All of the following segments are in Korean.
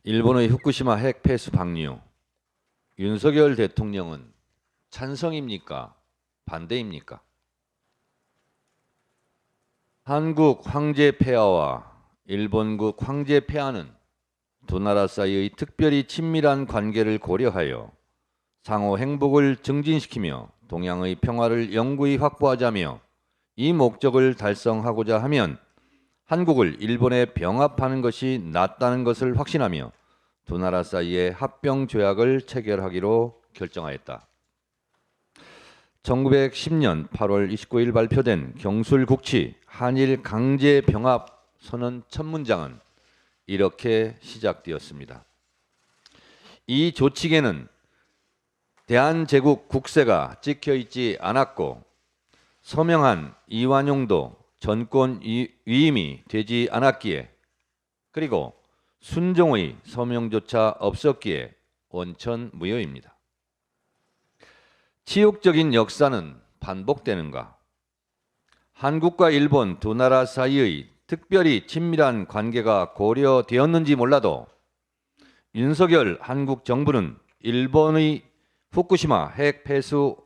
일본의 후쿠시마 핵 폐수 방류, 윤석열 대통령은 찬성입니까? 반대입니까? 한국 황제 폐하와 일본국 황제 폐하는 두 나라 사이의 특별히 친밀한 관계를 고려하여 상호 행복을 증진시키며 동양의 평화를 영구히 확보하자며 이 목적을 달성하고자 하면 한국을 일본에 병합하는 것이 낫다는 것을 확신하며 두 나라 사이의 합병 조약을 체결하기로 결정하였다. 1910년 8월 29일 발표된 경술국치 한일 강제 병합 선언 첫 문장은 이렇게 시작되었습니다. 이 조칙에는 대한제국 국세가 찍혀있지 않았고 서명한 이완용도 전권 위임이 되지 않았기에 그리고 순종의 서명조차 없었기에 원천무효입니다. 치욕적인 역사는 반복되는가? 한국과 일본 두 나라 사이의 특별히 친밀한 관계가 고려되었는지 몰라도 윤석열 한국 정부는 일본의 후쿠시마 핵 폐수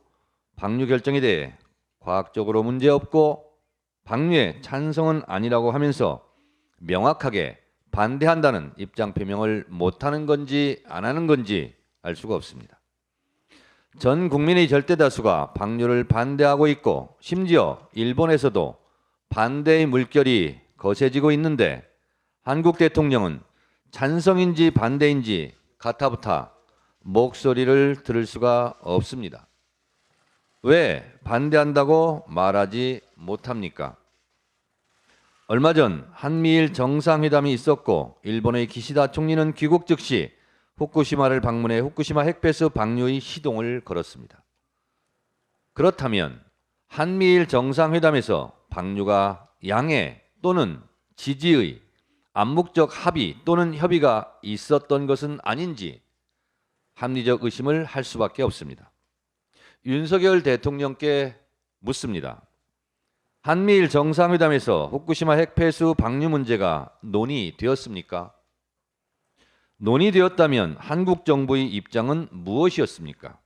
방류 결정에 대해 과학적으로 문제없고 방류에 찬성은 아니라고 하면서 명확하게 반대한다는 입장 표명을 못하는 건지 안 하는 건지 알 수가 없습니다. 전 국민의 절대 다수가 방류를 반대하고 있고 심지어 일본에서도 반대의 물결이 거세지고 있는데 한국 대통령은 찬성인지 반대인지 가타부타 목소리를 들을 수가 없습니다. 왜 반대한다고 말하지 못합니까? 얼마 전 한미일 정상회담이 있었고 일본의 기시다 총리는 귀국 즉시 후쿠시마를 방문해 후쿠시마 핵폐수 방류의 시동을 걸었습니다. 그렇다면 한미일 정상회담에서 방류가 양해 또는 지지의 암묵적 합의 또는 협의가 있었던 것은 아닌지 합리적 의심을 할 수밖에 없습니다. 윤석열 대통령께 묻습니다. 한미일 정상회담에서 후쿠시마 핵폐수 방류 문제가 논의되었습니까? 논의되었다면 한국 정부의 입장은 무엇이었습니까?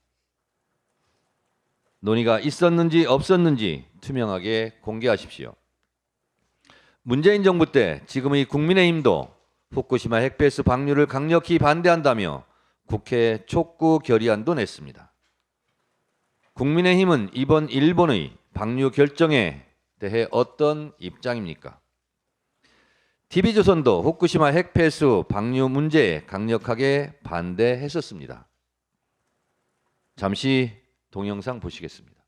논의가 있었는지 없었는지 투명하게 공개하십시오. 문재인 정부 때 지금의 국민의힘도 후쿠시마 핵폐수 방류를 강력히 반대한다며 국회 촉구 결의안도 냈습니다. 국민의힘은 이번 일본의 방류 결정에 대해 어떤 입장입니까? TV조선도 후쿠시마 핵폐수 방류 문제에 강력하게 반대했었습니다. 잠시 동영상 보시겠습니다.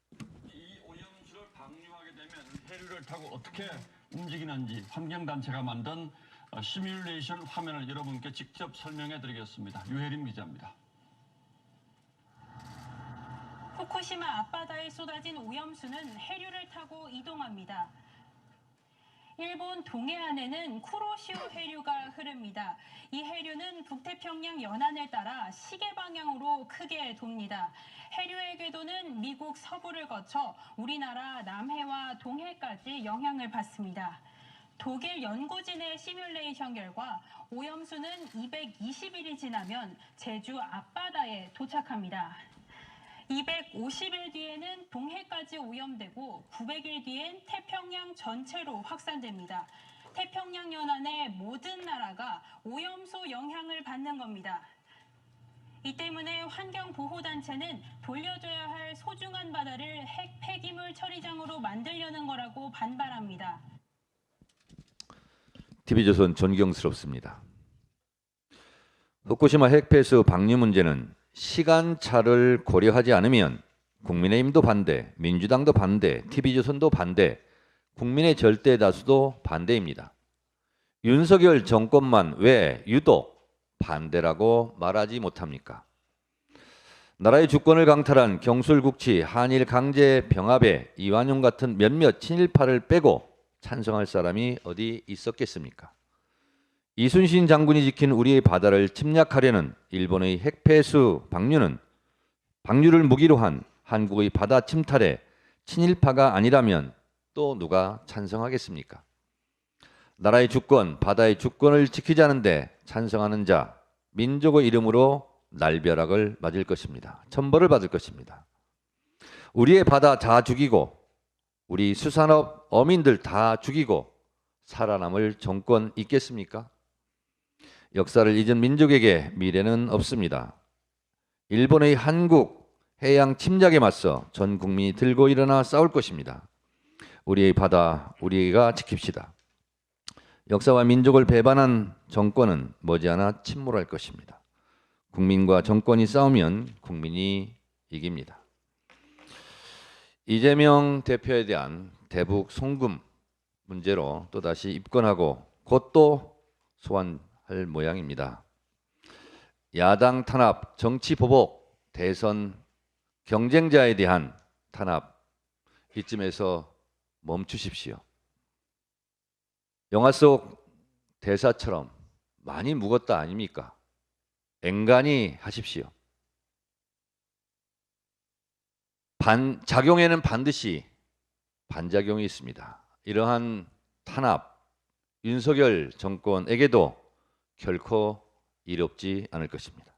이 오염수를 방류하게 되면 해류를 타고 어떻게 움직이는지 환경단체가 만든 시뮬레이션 화면을 여러분께 직접 설명해 드리겠습니다. 유혜림 기자입니다. 후쿠시마 앞바다에 쏟아진 오염수는 해류를 타고 이동합니다. 일본 동해안에는 쿠로시오 해류가 흐릅니다. 이 해류는 북태평양 연안을 따라 시계 방향으로 크게 돕니다. 해류의 궤도는 미국 서부를 거쳐 우리나라 남해와 동해까지 영향을 받습니다. 독일 연구진의 시뮬레이션 결과 오염수는 220일이 지나면 제주 앞바다에 도착합니다. 250일 뒤에는 동해까지 오염되고 900일 뒤엔 태평양 전체로 확산됩니다. 태평양 연안의 모든 나라가 오염수 영향을 받는 겁니다. 이 때문에 환경보호단체는 돌려줘야 할 소중한 바다를 핵 폐기물 처리장으로 만들려는 거라고 반발합니다. TV조선 존경스럽습니다. 후쿠시마 핵폐수 방류 문제는 시간차를 고려하지 않으면 국민의힘도 반대, 민주당도 반대, TV조선도 반대, 국민의 절대 다수도 반대입니다. 윤석열 정권만 왜 유독 반대라고 말하지 못합니까? 나라의 주권을 강탈한 경술국치 한일 강제 병합에 이완용 같은 몇몇 친일파를 빼고 찬성할 사람이 어디 있었겠습니까? 이순신 장군이 지킨 우리의 바다를 침략하려는 일본의 핵폐수 방류를 무기로 한 한국의 바다 침탈에 친일파가 아니라면 또 누가 찬성하겠습니까? 나라의 주권, 바다의 주권을 지키자는데 찬성하는 자 민족의 이름으로 날벼락을 맞을 것입니다. 천벌을 받을 것입니다. 우리의 바다 다 죽이고 우리 수산업 어민들 다 죽이고 살아남을 정권 있겠습니까? 역사를 잊은 민족에게 미래는 없습니다. 일본의 한국 해양 침략에 맞서 전 국민이 들고 일어나 싸울 것입니다. 우리의 바다 우리가 지킵시다. 역사와 민족을 배반한 정권은 머지않아 침몰할 것입니다. 국민과 정권이 싸우면 국민이 이깁니다. 이재명 대표에 대한 대북 송금 문제로 또다시 입건하고 곧 또 소환할 모양입니다. 야당 탄압, 정치 보복, 대선 경쟁자에 대한 탄압 이쯤에서 멈추십시오. 영화 속 대사처럼 많이 묵었다 아닙니까? 앵간히 하십시오. 작용에는 반드시 반작용이 있습니다. 이러한 탄압, 윤석열 정권에게도 결코 이롭지 않을 것입니다.